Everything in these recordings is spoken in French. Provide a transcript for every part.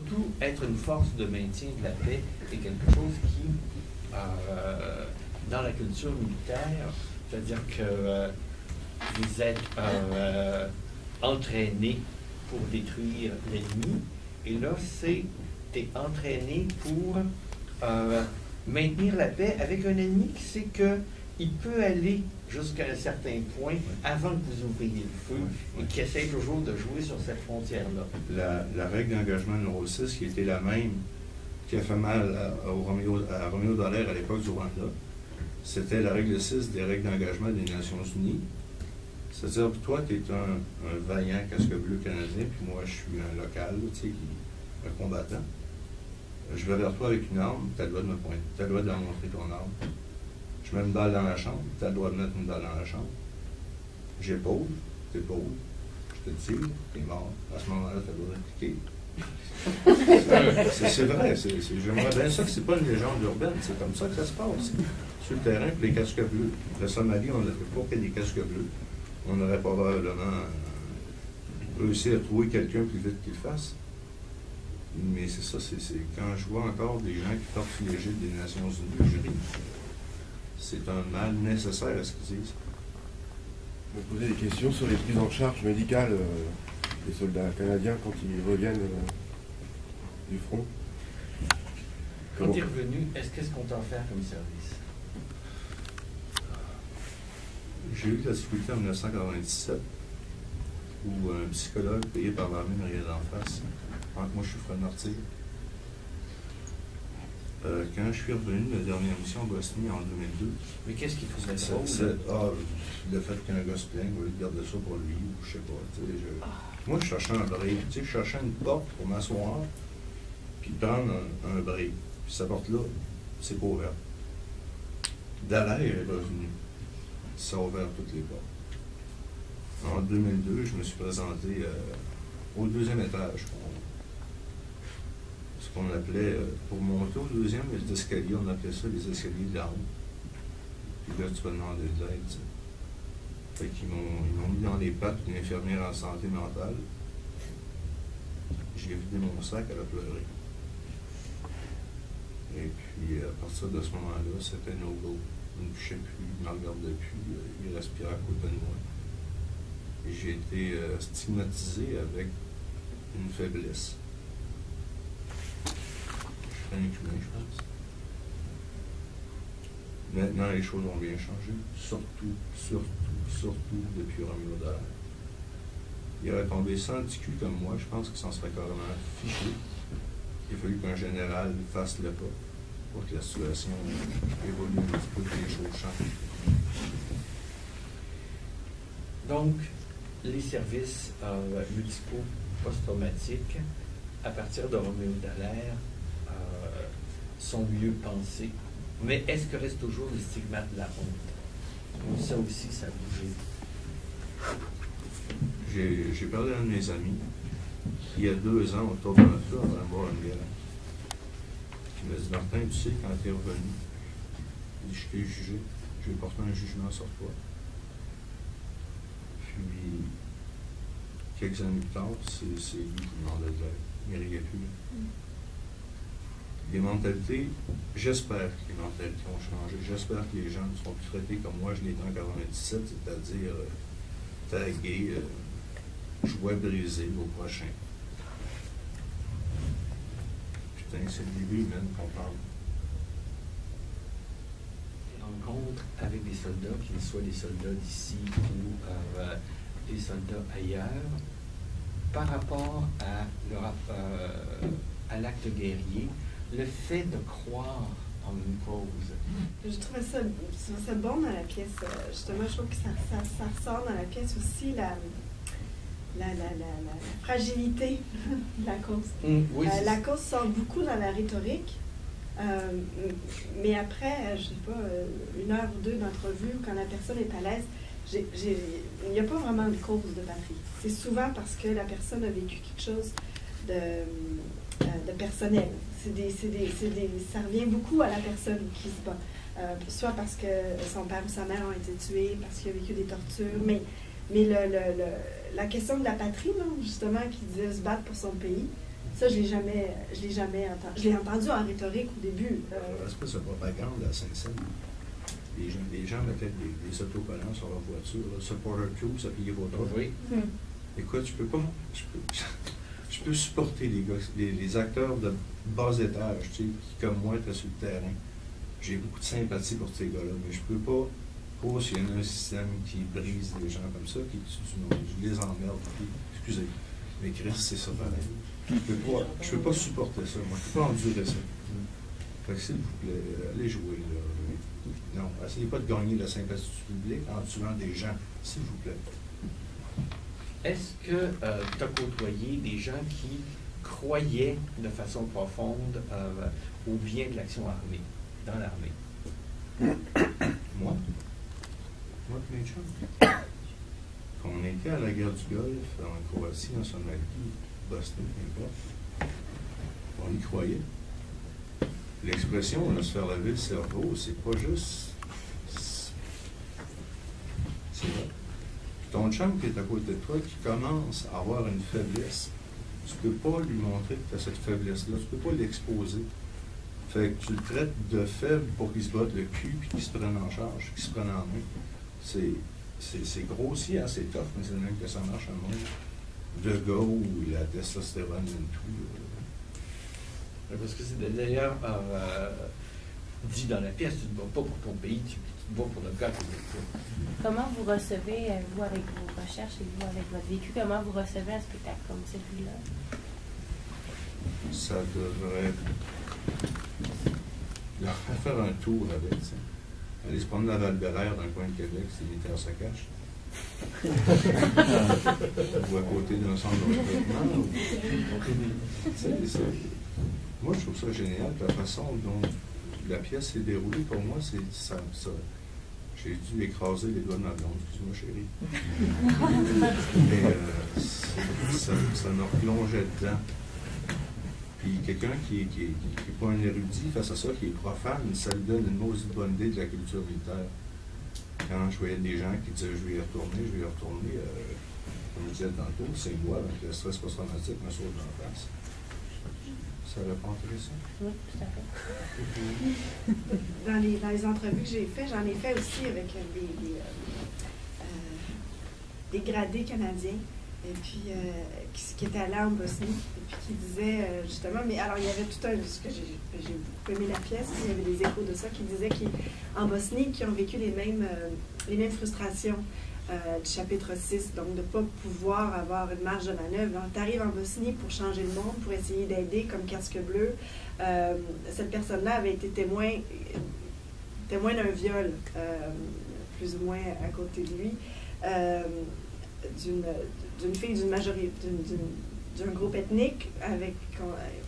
surtout être une force de maintien de la paix est quelque chose qui, dans la culture militaire, c'est-à-dire que vous êtes entraîné pour détruire l'ennemi, et là, t'es entraîné pour maintenir la paix avec un ennemi qui sait qu'il peut aller jusqu'à un certain point avant que vous ouvriez le feu et qui essaie toujours de jouer sur cette frontière-là. La règle d'engagement numéro 6, qui était la même, qui a fait mal à Roméo Dallaire à l'époque du Rwanda, c'était la règle 6 des règles d'engagement des Nations Unies. C'est-à-dire, toi, tu es un vaillant casque bleu canadien, puis moi, je suis un local, tu sais, un combattant. Je vais vers toi avec une arme, tu as le droit de me pointer, tu as le droit de me montrer ton arme. Je mets une balle dans la chambre, tu as le droit de mettre une balle dans la chambre. J'épaule, t'épaules, je te tire, t'es mort. À ce moment-là, tu as le droit de cliquer. C'est vrai, j'aimerais bien ça que c'est pas une légende urbaine, c'est comme ça que ça se passe. Sur le terrain, puis les casques bleus. La Somalie, on n'a pas fait des casques bleus. On n'aurait probablement réussi à trouver quelqu'un plus vite qu'il le fasse. Mais c'est ça, c'est quand je vois encore des gens qui portent sous l'égide des Nations Unies, je ris. C'est un mal nécessaire à ce qu'ils disent. Je me posais des questions sur les prises en charge médicales des soldats canadiens quand ils reviennent du front. Quand tu es revenu, qu'est-ce qu'on t'a offert comme service? J'ai eu la difficulté en 1997 où un psychologue payé par l'armée me regardait en face. Moi, je suis frère martyr. Quand je suis revenu de la dernière mission en Bosnie en 2002. Mais qu'est-ce qui faisait ça? Le fait qu'un gars se plaigne, il garder ça pour lui, ou je sais pas. Moi, je cherchais un break. Je cherchais une porte pour m'asseoir, puis prendre un break. Puis cette porte-là, c'est pas ouvert. Dallaire est revenu. Ça a ouvert toutes les portes. En 2002, je me suis présenté au deuxième étage. Ce qu'on appelait, pour monter au deuxième escalier, on appelait ça les escaliers de la honte. Puis là, tu vas demander de l'aide. Fait qu'ils m'ont mis dans les pattes d'une infirmière en santé mentale. J'ai vidé mon sac, elle a pleuré. Et puis, à partir de ce moment-là, c'était no go. Il ne me touchait plus, il ne me regardait plus, il respirait à côté de moi. Et j'ai été stigmatisé avec une faiblesse. Je suis un humain, je pense. Maintenant, les choses ont bien changé. Surtout depuis Roméo Dallaire. Il aurait tombé sans petit cul comme moi, je pense qu'il s'en serait carrément fiché. Il a fallu qu'un général fasse le pas pour que la situation évolue un petit peu, que les choses changent. Donc, les services municipaux post-traumatiques, à partir de Roméo Dallaire, sont mieux pensés. Mais est-ce que reste toujours le stigmate de la honte? Ça aussi, ça a bougé. J'ai parlé à un de mes amis, il y a 2 ans, autour d'un feu, on va boire une bière. Il m'a dit, Martin, tu sais, quand tu es revenu, je t'ai jugé, j'ai porté un jugement sur toi. Puis, quelques années plus tard, c'est lui qui demandait de l'aide. Il n'y riait plus. Les mentalités, j'espère que les mentalités ont changé. J'espère que les gens ne seront plus traités comme moi, je l'ai été en 1997, c'est-à-dire tagué, jouet brisé au prochain. Putain, c'est le début même qu'on parle. Rencontre avec des soldats, qu'ils soient des soldats d'ici ou des soldats ailleurs, par rapport à l'acte guerrier, le fait de croire en une cause. Je trouvais ça bon dans la pièce. Justement, je trouve que ça ressort dans la pièce aussi la fragilité de la cause. Oui, la cause sort beaucoup dans la rhétorique, mais après, je sais pas, 1 heure ou 2 d'entrevue, quand la personne est à l'aise, il n'y a pas vraiment de cause de patrie. C'est souvent parce que la personne a vécu quelque chose de personnel. Ça revient beaucoup à la personne qui se bat. Soit parce que son père ou sa mère ont été tués, parce qu'il a vécu des tortures, mais la question de la patrie, non, justement, qui disait se battre pour son pays, Ça, je l'ai jamais entendu. Je l'ai entendu en rhétorique au début. Espèce de propagande à Saint-Saëns. Les gens mettaient des autocollants sur leur voiture. Là, Supporter Tube, ça payait votre auto. Oui. Écoute, je peux supporter les acteurs de bas étage, tu sais, qui, comme moi, étaient sur le terrain. J'ai beaucoup de sympathie pour ces gars-là, mais je peux pas s'il y a un système qui brise des gens comme ça, qui tuent du monde. Je les emmerde. Excusez. Mais Chris, c'est ça pareil. Je peux pas supporter ça, moi. Je peux pas endurer ça. Fait que s'il vous plaît, allez jouer, là. Non, essayez pas de gagner la sympathie du public en tuant des gens, s'il vous plaît. Est-ce que tu as côtoyé des gens qui croyaient de façon profonde au bien de l'action armée, dans l'armée? Moi et mes chums. Quand on était à la guerre du Golfe, en Croatie, en Somalie, Bosnie, n'importe, on y croyait. L'expression « se faire laver le cerveau », c'est pas juste... C'est vrai. Ton chum qui est à côté de toi, qui commence à avoir une faiblesse, tu peux pas lui montrer que tu as cette faiblesse-là, tu peux pas l'exposer. Fait que tu le traites de faible pour qu'il se batte le cul, puis qu'il se prenne en charge, qu'il se prenne en main. C'est grossier, hein, c'est tough, mais c'est le même que ça marche à monde. De gars où la testostérone et tout. Parce que c'est d'ailleurs dit dans la pièce, tu ne te bats pas pour ton pays, tu te bats pour le gars qui est toi. Comment vous recevez, vous, avec vos recherches et vous, avec votre vécu, comment vous recevez un spectacle comme celui-là? Ça devrait leur faire un tour avec ça. Aller se prendre la Val-Béraire dans le coin de Québec, c'est militaire se cache. Ou à côté d'un centre de recrutement. Moi, je trouve ça génial, la façon dont la pièce s'est déroulée. Pour moi, c'est ça. J'ai dû écraser les doigts de ma blonde, excuse-moi chérie. Mais ça me replongeait dedans. Puis quelqu'un qui n'est pas un érudit face à ça, qui est profane, ça lui donne une maudite bonne idée de la culture militaire. Quand je voyais des gens qui disaient je vais y retourner, comme je disais tantôt, c'est moi, avec le stress post-traumatique, me saute dans la face. Ça répond à ça? Oui, tout à fait. Dans les entrevues que j'ai faites, j'en ai fait aussi avec des gradés canadiens, et puis qui étaient allés en Bosnie, et puis qui disaient justement, mais alors il y avait tout ce que j'ai beaucoup aimé la pièce, il y avait des échos de ça, qui disaient qu'en Bosnie, qui ont vécu les mêmes frustrations du chapitre 6, donc de ne pas pouvoir avoir une marge de manœuvre. Tu arrives en Bosnie pour changer le monde, pour essayer d'aider comme casque bleu. Cette personne-là avait été témoin d'un viol, plus ou moins à côté de lui, d'une fille d'un groupe ethnique,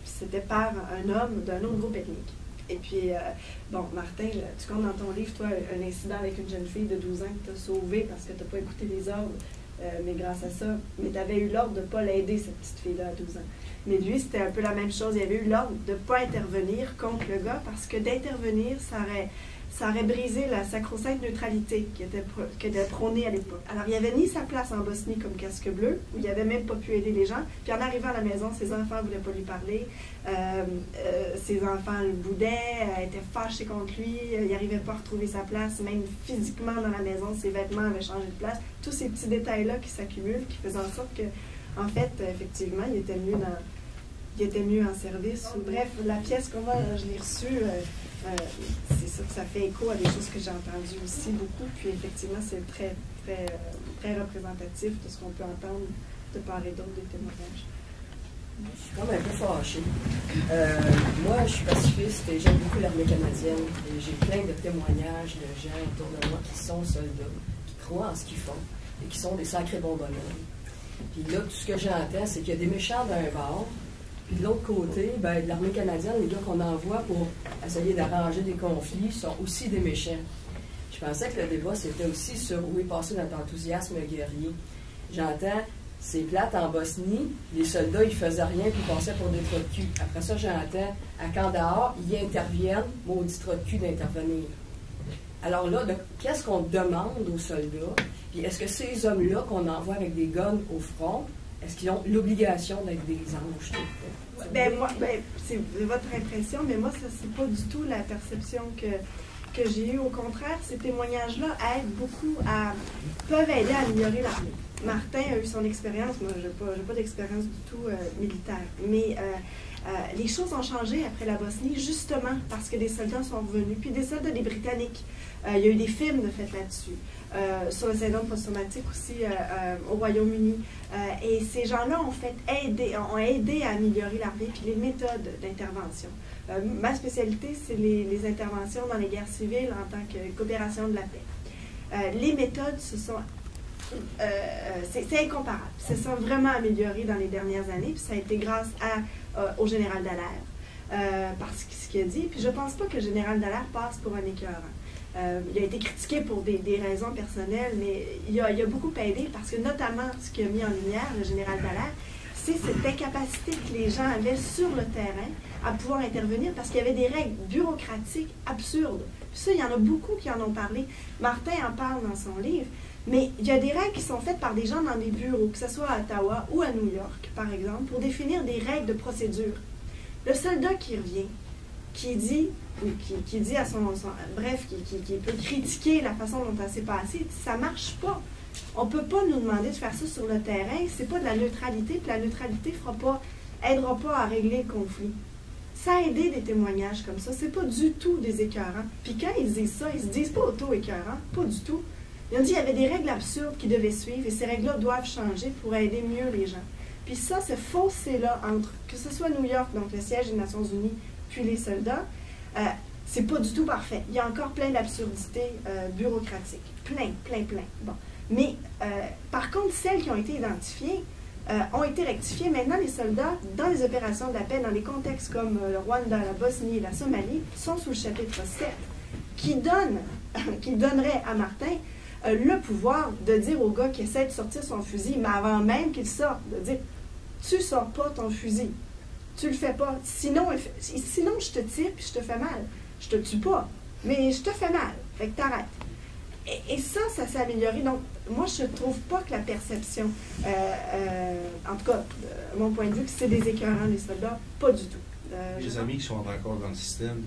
c'était par un homme d'un autre groupe ethnique. Et puis, Martin, tu comptes dans ton livre, toi, un incident avec une jeune fille de 12 ans que tu as sauvée parce que tu n'as pas écouté les ordres, mais grâce à ça, mais tu avais eu l'ordre de ne pas l'aider, cette petite fille-là, à 12 ans. Mais lui, c'était un peu la même chose. Il avait eu l'ordre de ne pas intervenir contre le gars parce que d'intervenir, ça aurait brisé la sacro-sainte neutralité qui était prônée à l'époque. Alors, il n'avait ni sa place en Bosnie comme casque bleu, où il n'avait même pas pu aider les gens. Puis en arrivant à la maison, ses enfants ne voulaient pas lui parler. Ses enfants le boudaient, étaient fâchés contre lui. Il n'arrivait pas à retrouver sa place, même physiquement dans la maison, ses vêtements avaient changé de place. Tous ces petits détails-là qui s'accumulent, qui faisaient en sorte que, en fait, effectivement, il était mieux en service. Bref, la pièce qu'on voit, je l'ai reçue. C'est ça que ça fait écho à des choses que j'ai entendues aussi beaucoup. Puis effectivement, c'est très, très, très représentatif de ce qu'on peut entendre de part et d'autre des témoignages. Je suis quand même un peu fâchée. Moi, je suis pacifiste et j'aime beaucoup l'armée canadienne. Et j'ai plein de témoignages de gens autour de moi qui sont soldats, qui croient en ce qu'ils font et qui sont des sacrés bons bonhommes. Puis là, tout ce que j'entends, c'est qu'il y a des méchants d'un bord. Puis de l'autre côté, de l'armée canadienne, les gars qu'on envoie pour essayer d'arranger des conflits sont aussi des méchants. Je pensais que le débat, c'était aussi sur où est passé notre enthousiasme guerrier. J'entends, c'est plate en Bosnie, les soldats, ils faisaient rien puis ils passaient pour des trous de cul. Après ça, j'entends, à Kandahar, ils interviennent, maudit trous de cul d'intervenir. Alors là, qu'est-ce qu'on demande aux soldats? Puis est-ce que ces hommes-là qu'on envoie avec des guns au front, est-ce qu'ils ont l'obligation d'être des anges? C'est votre impression, mais moi, ça, c'est pas du tout la perception que j'ai eue. Au contraire, ces témoignages-là peuvent aider à améliorer l'armée. Martin a eu son expérience, moi, je n'ai pas d'expérience du tout militaire, mais les choses ont changé après la Bosnie, justement parce que des soldats sont revenus, puis des soldats des Britanniques. Il y a eu des films de fait là-dessus, sur le syndrome post-traumatique aussi au Royaume-Uni. Et ces gens-là ont aidé à améliorer l'armée, puis les méthodes d'intervention. Ma spécialité, c'est les interventions dans les guerres civiles en tant que coopération de la paix. Les méthodes, c'est incomparable. Ça s'est vraiment amélioré dans les dernières années, puis ça a été grâce au général Dallaire, parce que ce qu'il a dit. Puis je ne pense pas que le général Dallaire passe pour un écœurant. Il a été critiqué pour des raisons personnelles, mais il a beaucoup aidé parce que notamment ce qu'il a mis en lumière, le général Dallaire, c'est cette incapacité que les gens avaient sur le terrain à pouvoir intervenir parce qu'il y avait des règles bureaucratiques absurdes. Puis ça, il y en a beaucoup qui en ont parlé. Martin en parle dans son livre, mais il y a des règles qui sont faites par des gens dans des bureaux, que ce soit à Ottawa ou à New York, par exemple, pour définir des règles de procédure. Le soldat qui revient, qui dit à qui peut critiquer la façon dont ça s'est passé, ça ne marche pas. On ne peut pas nous demander de faire ça sur le terrain, c'est pas de la neutralité, puis la neutralité aidera pas à régler le conflit. Ça a aidé des témoignages comme ça, c'est pas du tout des écœurants. Puis quand ils disent ça, ils se disent pas auto-écœurants, pas du tout. Ils ont dit qu'il y avait des règles absurdes qu'ils devaient suivre, et ces règles-là doivent changer pour aider mieux les gens. Puis ça, ce fossé-là entre, que ce soit New York, donc le siège des Nations Unies, puis les soldats, c'est pas du tout parfait. Il y a encore plein d'absurdités bureaucratiques. Plein. Bon. Mais, par contre, celles qui ont été identifiées ont été rectifiées. Maintenant, les soldats, dans les opérations de la paix, dans des contextes comme le Rwanda, la Bosnie et la Somalie, sont sous le chapitre 7, qui donnerait à Martin le pouvoir de dire au gars qui essaie de sortir son fusil, mais avant même qu'il sorte, de dire « Tu sors pas ton fusil. Tu le fais pas. Sinon, je te tire puis je te fais mal. Je te tue pas, mais je te fais mal. Fait que t'arrêtes. » Et ça s'est amélioré. Donc, moi, je ne trouve pas que la perception, en tout cas, de mon point de vue, que c'est des écœurants, les soldats, pas du tout. Les amis qui sont encore dans le système,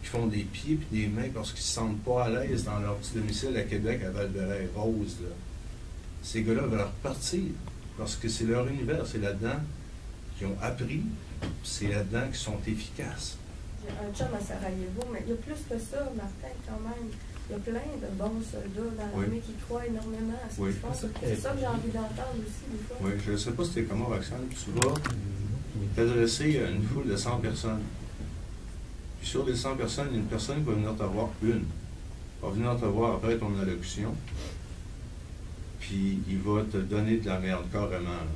qui font des pieds et des mains parce qu'ils ne se sentent pas à l'aise dans leur petit domicile à Québec, à Val-de-Rose, ces gars-là veulent repartir parce que c'est leur univers, c'est là-dedans qu'ils ont appris, c'est là-dedans qu'ils sont efficaces. J'ai un chum à Sarajevo, mais il y a plus que ça, Martin, quand même. Il y a plein de bons soldats dans l'armée qui croient énormément à ce qu'ils font. C'est ça que j'ai envie d'entendre aussi, des fois. Oui, je ne sais pas si c'était comment, Roxane. Tu vas t'adresser à une foule de 100 personnes. Puis sur les 100 personnes, il y a une personne qui va venir te voir, va venir te voir après ton allocution, puis il va te donner de la merde, carrément. Là.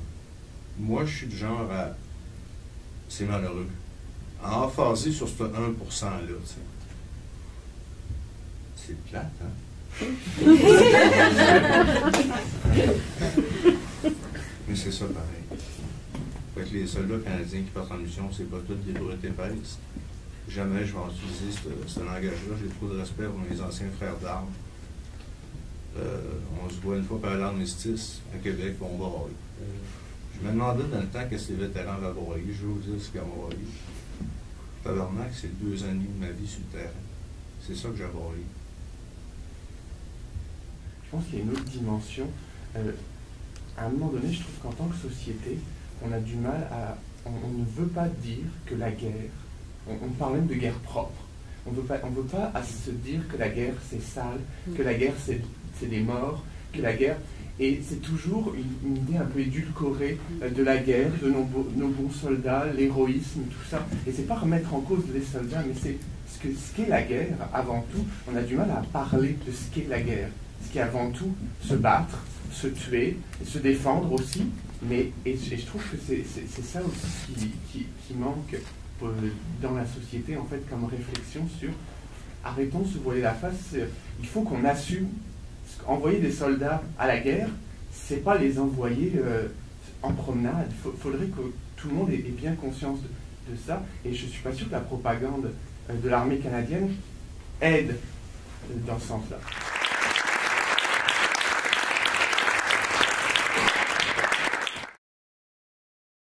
Moi, je suis du genre à... C'est malheureux. À emphaser sur ce 1%-là, tu sais. C'est plate, hein? Mais c'est ça pareil. Fait que les soldats canadiens qui partent en mission, c'est pas toutes des brutes épaisses. Jamais je vais utiliser ce langage-là. J'ai trop de respect pour mes anciens frères d'armes. On se voit une fois par l'armistice à Québec, on va brailler. Je me demandais dans le temps qu'est-ce que les vétérans avaient braillé. Je vais vous dire ce qu'ils ont braillé. Tabarnak, c'est 2 ans et demi de ma vie sur le terrain. C'est ça que j'ai braillé. Je pense qu'il y a une autre dimension. À un moment donné, je trouve qu'en tant que société, on a du mal à... On ne veut pas dire que la guerre... On parle même de guerre propre. On ne veut pas se dire que la guerre, c'est sale, que la guerre, c'est des morts, que la guerre... Et c'est toujours une idée un peu édulcorée de la guerre, de nos bons soldats, l'héroïsme, tout ça. Et c'est pas remettre en cause les soldats, mais c'est ce qu'est la guerre, avant tout. On a du mal à parler de ce qu'est la guerre. Ce qui est avant tout se battre, se tuer, se défendre aussi. Et je trouve que c'est ça aussi qui manque dans la société, en fait, comme réflexion sur arrêtons de se voiler la face. Il faut qu'on assume. Envoyer des soldats à la guerre, c'est pas les envoyer en promenade. Il faudrait que tout le monde ait bien conscience de ça. Et je suis pas sûr que la propagande de l'armée canadienne aide dans ce sens-là.